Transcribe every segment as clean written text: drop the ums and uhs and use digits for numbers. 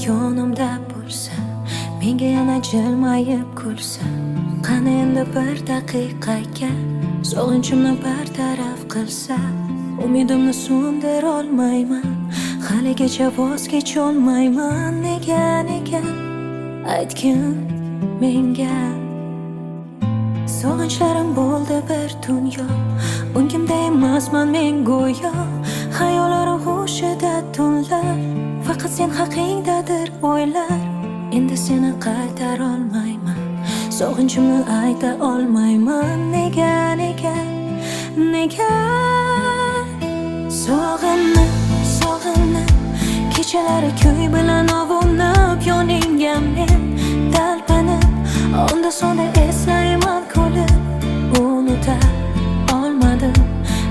yonimda bo'lsa, menga yana jilmayib kulsa, qani endi bir daqiqaga sog'inchimni bartaraf qilsa, umidimni so'ndira olmayman, haligacha voz kecholmayman. Nega aytgin menga? Sog'inchlarim bo'ldi bir dunyo, o'ngimda emasman men go'yo, xayollarim hushida tunlar, faqat sen haqingdadir o'ylar. Endi seni qaytara olmayman, sog'inchimni ayta olmayman. Nega sog'inib kechalari kuy bilan ovunib, yoningga men talpinib, onda sonda eslayman kulib. Unuta olmadim,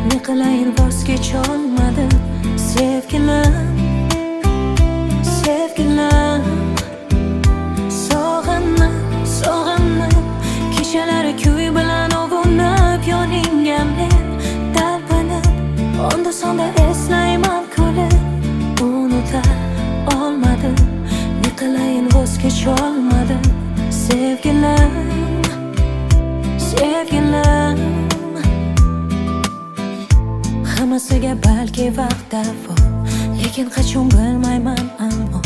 ne qilayin voz kecholmadim. Sevgilim sog'inib kechalari kuy bilan ovunib, yoningga men talpinib, onda sonda eslayman kulib. Unuta olmadim, ne qilayin voz kecholmadim. Sevgilim hammasiga balki vaqt davo, lekin qachon bilmayman. Ammo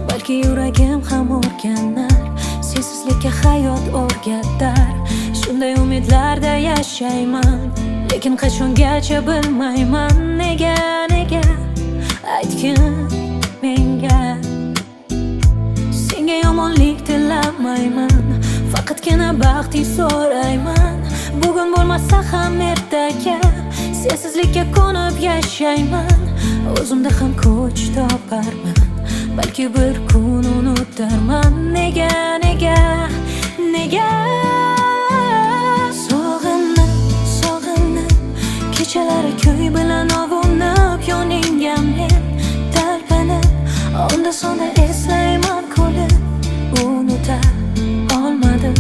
balki yuragim ham o'rganar, sensizlikka hayot o'rgatar. Shunday umidlarda yashayman, lekin qachongacha bilmayman. Nega aytgin menga? Senga yomonlik tilamayman, faqatgina baxting so'rayman. Bugun bo'lmasa ham ertaga sensizlikka ko'nib yashayman. O'zimda ham kuch toparman, balki bir kun unutarman. Nega sog'inib kechalari kuy bilan ovunib, yoningga men talpinib, onda sonda eslayman kulib. Unuta olmadim,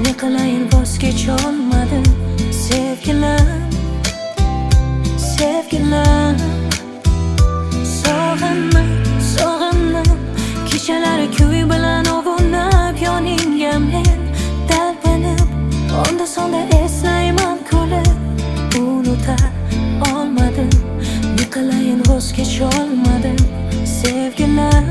ne qilayin voz kecholmadim. Sevgilim sog'inib kechalari kuy bilan ovunib, yoningga men talpinib, onda sonda eslayman kulib. Unuta olmadim, ne qilayin voz kecholmadim. Sevgilim